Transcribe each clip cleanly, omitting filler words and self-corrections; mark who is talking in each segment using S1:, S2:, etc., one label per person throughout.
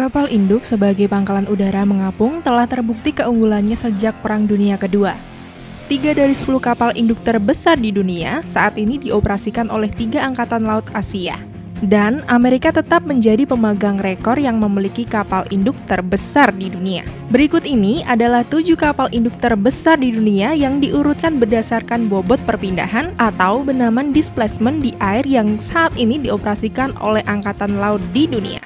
S1: Kapal induk sebagai pangkalan udara mengapung telah terbukti keunggulannya sejak Perang Dunia Kedua. 3 dari 10 kapal induk terbesar di dunia saat ini dioperasikan oleh 3 angkatan laut Asia. Dan Amerika tetap menjadi pemegang rekor yang memiliki kapal induk terbesar di dunia. Berikut ini adalah 7 kapal induk terbesar di dunia yang diurutkan berdasarkan bobot perpindahan atau benaman displacement di air yang saat ini dioperasikan oleh angkatan laut di dunia.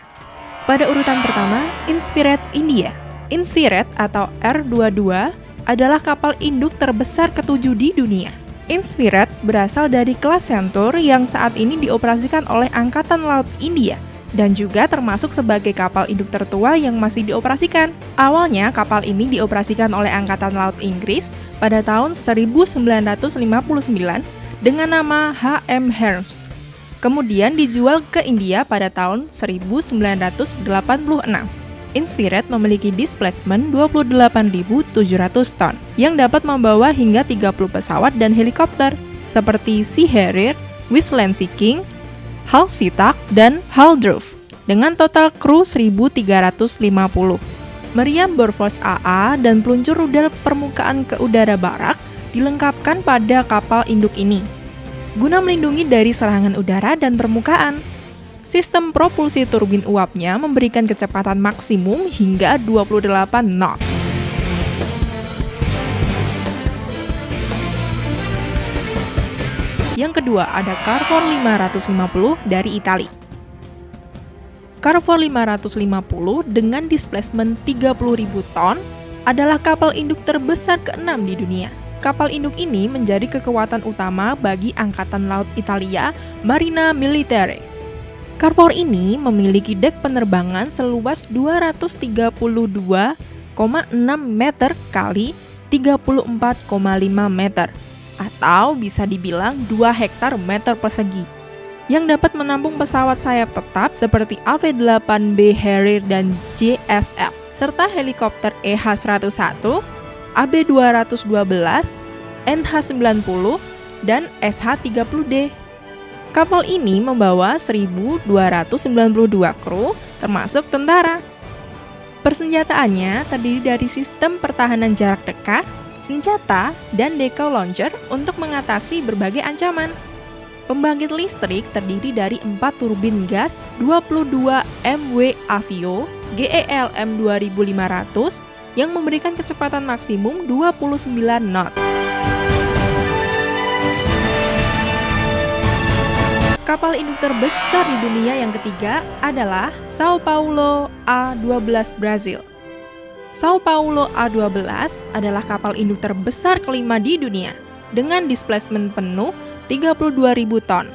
S1: Pada urutan pertama, Inspired India. Inspired atau R22 adalah kapal induk terbesar ke-7 di dunia. Inspired berasal dari kelas Centaur yang saat ini dioperasikan oleh Angkatan Laut India dan juga termasuk sebagai kapal induk tertua yang masih dioperasikan. Awalnya kapal ini dioperasikan oleh Angkatan Laut Inggris pada tahun 1959 dengan nama HM Hermes. Kemudian dijual ke India pada tahun 1986. Inspired memiliki displacement 28.700 ton yang dapat membawa hingga 30 pesawat dan helikopter seperti Sea Harrier, Whistler Sea King, Hull Sea-Tac, dan Hull Drove dengan total kru 1.350. Meriam Bofors AA dan peluncur rudal permukaan ke udara barak dilengkapkan pada kapal induk ini guna melindungi dari serangan udara dan permukaan. Sistem propulsi turbin uapnya memberikan kecepatan maksimum hingga 28 knot. Yang kedua ada Carfor 550 dari Italia. Carfor 550 dengan displacement 30.000 ton adalah kapal induk terbesar ke-6 di dunia. Kapal induk ini menjadi kekuatan utama bagi Angkatan Laut Italia, Marina Militare. Carfor ini memiliki dek penerbangan seluas 232,6 meter kali 34,5 meter atau bisa dibilang 2 hektar meter persegi yang dapat menampung pesawat sayap tetap seperti AV-8B Harrier dan JSF serta helikopter EH-101, AB-212, NH-90, dan SH-30D. Kapal ini membawa 1.292 kru, termasuk tentara. Persenjataannya terdiri dari sistem pertahanan jarak dekat, senjata, dan decoy launcher untuk mengatasi berbagai ancaman. Pembangkit listrik terdiri dari 4 turbin gas 22 MW Avio GELM 2500 yang memberikan kecepatan maksimum 29 knot. Kapal induk terbesar di dunia yang ketiga adalah Sao Paulo A12 Brazil. Sao Paulo A12 adalah kapal induk terbesar kelima di dunia dengan displacement penuh 32.000 ton.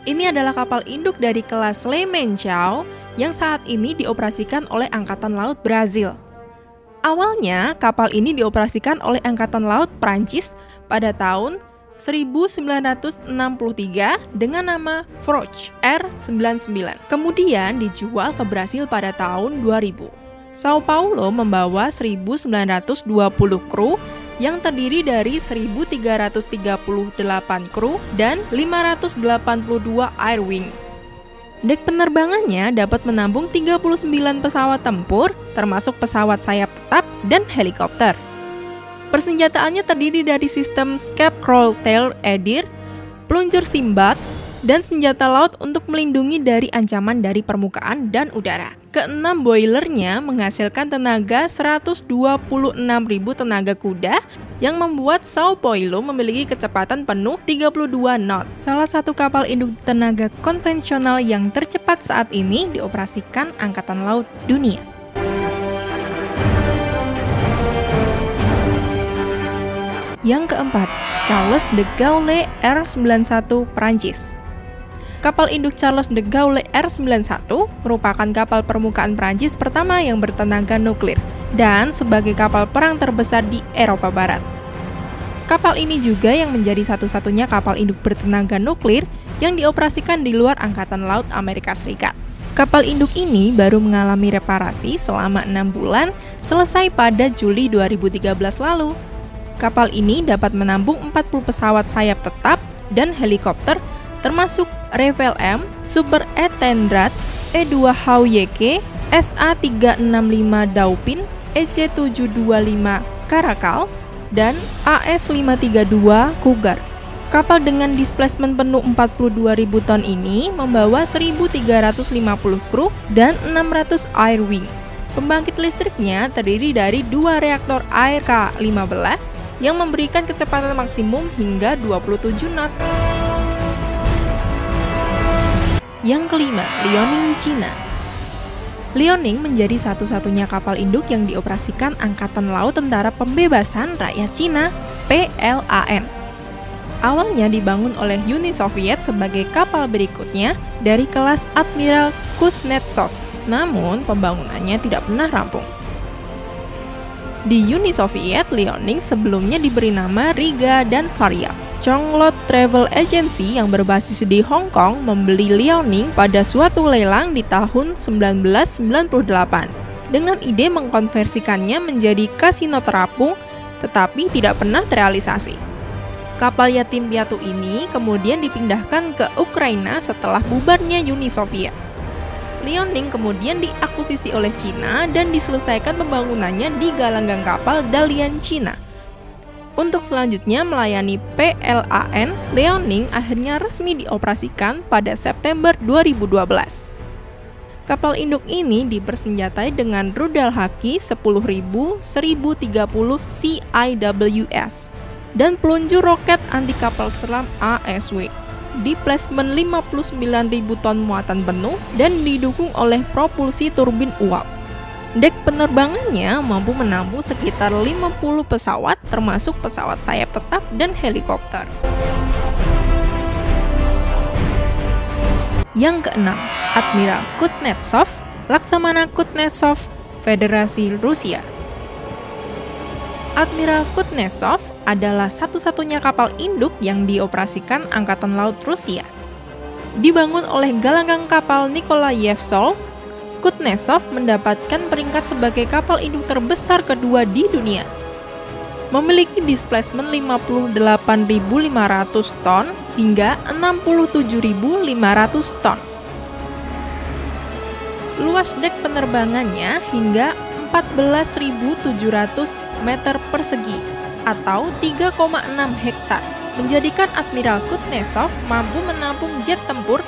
S1: Ini adalah kapal induk dari kelas Le Menchau yang saat ini dioperasikan oleh Angkatan Laut Brazil. Awalnya, kapal ini dioperasikan oleh Angkatan Laut Prancis pada tahun 1963 dengan nama Froch R99. Kemudian dijual ke Brasil pada tahun 2000. Sao Paulo membawa 1.920 kru yang terdiri dari 1.338 kru dan 582 air wing. Dek penerbangannya dapat menampung 39 pesawat tempur, termasuk pesawat sayap tetap dan helikopter. Persenjataannya terdiri dari sistem Scape-Crawl Tail Edir, peluncur Simbat, dan senjata laut untuk melindungi dari ancaman dari permukaan dan udara. Keenam boilernya menghasilkan tenaga 126.000 tenaga kuda yang membuat Sao Paulo memiliki kecepatan penuh 32 knot. Salah satu kapal induk tenaga konvensional yang tercepat saat ini dioperasikan Angkatan Laut Dunia. Yang keempat, Charles de Gaulle R91 Prancis. Kapal induk Charles de Gaulle R91 merupakan kapal permukaan Prancis pertama yang bertenaga nuklir dan sebagai kapal perang terbesar di Eropa Barat. Kapal ini juga yang menjadi satu-satunya kapal induk bertenaga nuklir yang dioperasikan di luar Angkatan Laut Amerika Serikat. Kapal induk ini baru mengalami reparasi selama 6 bulan selesai pada Juli 2013 lalu. Kapal ini dapat menampung 40 pesawat sayap tetap dan helikopter termasuk Revel M, Super E-Tendrad, E2HWK, SA365 Dauphin, EC725 Caracal, dan AS532 Cougar. Kapal dengan displacement penuh 42.000 ton ini membawa 1.350 kru dan 600 air wing. Pembangkit listriknya terdiri dari 2 reaktor air K-15 yang memberikan kecepatan maksimum hingga 27 knot. Yang kelima, Liaoning Cina. Liaoning menjadi satu-satunya kapal induk yang dioperasikan Angkatan Laut Tentara Pembebasan Rakyat Cina (PLAN). Awalnya dibangun oleh Uni Soviet sebagai kapal berikutnya dari kelas Admiral Kuznetsov, namun pembangunannya tidak pernah rampung. Di Uni Soviet, Liaoning sebelumnya diberi nama Riga dan Varyag. Chonglot Travel Agency yang berbasis di Hong Kong membeli Liaoning pada suatu lelang di tahun 1998 dengan ide mengkonversikannya menjadi kasino terapung, tetapi tidak pernah terrealisasi. Kapal yatim piatu ini kemudian dipindahkan ke Ukraina setelah bubarnya Uni Soviet. Liaoning kemudian diakuisisi oleh Cina dan diselesaikan pembangunannya di galanggang kapal Dalian Cina. Untuk selanjutnya melayani PLAN, Liaoning akhirnya resmi dioperasikan pada September 2012. Kapal induk ini dipersenjatai dengan rudal Haki 10.000 1030 CIWS dan peluncur roket anti kapal selam ASW. Displacement 59.000 ton muatan penuh dan didukung oleh propulsi turbin uap. Dek penerbangannya mampu menampung sekitar 50 pesawat termasuk pesawat sayap tetap dan helikopter. Yang keenam, Admiral Kuznetsov, Laksamana Kuznetsov, Federasi Rusia. Admiral Kuznetsov adalah satu-satunya kapal induk yang dioperasikan Angkatan Laut Rusia. Dibangun oleh galanggang kapal Nikolayev Sol, Kuznetsov mendapatkan peringkat sebagai kapal induk terbesar kedua di dunia. Memiliki displacement 58.500 ton hingga 67.500 ton. Luas dek penerbangannya hingga 14.700 meter persegi atau 3,6 hektar, menjadikan Admiral Kuznetsov mampu menampung jet tempur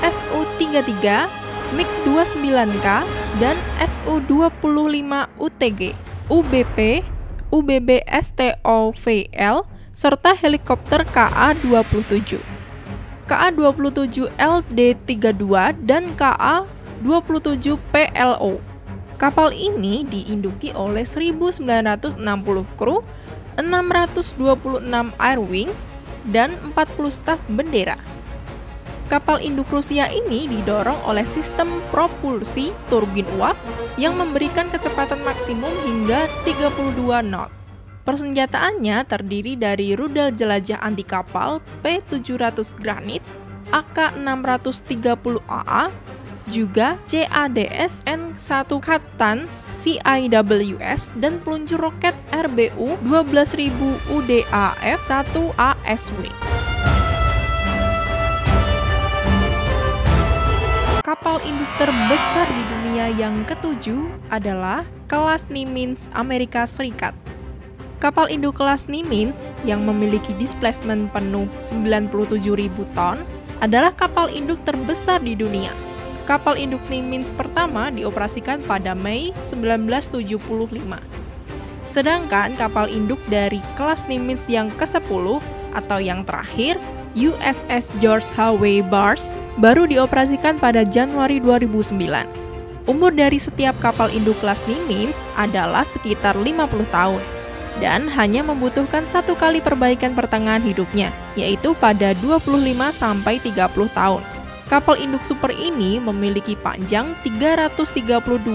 S1: Su-33, MiG-29K, dan Su-25 UTG, UBP, UBB STOVL, serta helikopter KA-27, KA-27 LD-32, dan KA-27 PLO. Kapal ini diinduki oleh 1.960 kru, 626 air wings, dan 40 staf bendera. Kapal induk Rusia ini didorong oleh sistem propulsi turbin uap yang memberikan kecepatan maksimum hingga 32 knot. Persenjataannya terdiri dari rudal jelajah anti kapal P-700 Granit, AK-630AA, juga CADS-N1 Katanz CIWS, dan peluncur roket RBU 12.000 UDAF-1 ASW. Kapal induk terbesar di dunia yang ketujuh adalah kelas Nimitz Amerika Serikat. Kapal induk kelas Nimitz yang memiliki displacement penuh 97.000 ton adalah kapal induk terbesar di dunia. Kapal induk Nimitz pertama dioperasikan pada Mei 1975. Sedangkan kapal induk dari kelas Nimitz yang ke-10 atau yang terakhir, USS George H.W. Bush, baru dioperasikan pada Januari 2009. Umur dari setiap kapal induk kelas Nimitz adalah sekitar 50 tahun dan hanya membutuhkan satu kali perbaikan pertengahan hidupnya, yaitu pada 25-30 tahun. Kapal induk super ini memiliki panjang 332,5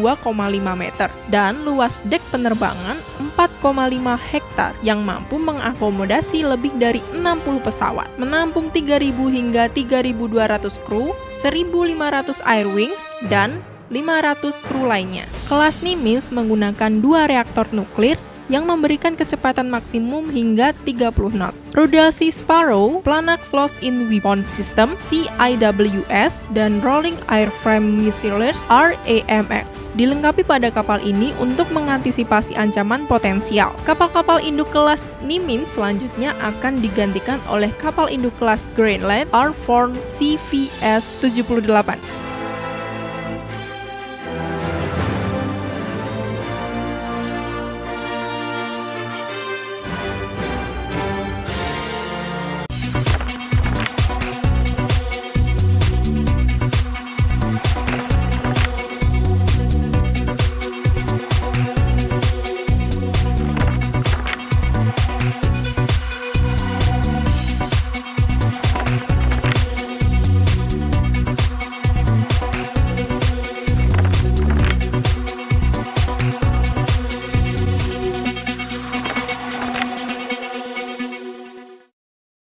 S1: meter dan luas dek penerbangan 4,5 hektar yang mampu mengakomodasi lebih dari 60 pesawat, menampung 3.000 hingga 3.200 kru, 1.500 air wings, dan 500 kru lainnya. Kelas Nimitz menggunakan 2 reaktor nuklir yang memberikan kecepatan maksimum hingga 30 knot. Rudal Sea Sparrow, Planax Lost in Weapon System (CIWS), dan Rolling Airframe Missiles (RAMS) dilengkapi pada kapal ini untuk mengantisipasi ancaman potensial. Kapal-kapal induk kelas Nimitz selanjutnya akan digantikan oleh kapal induk kelas Greenland R4 CVS-78.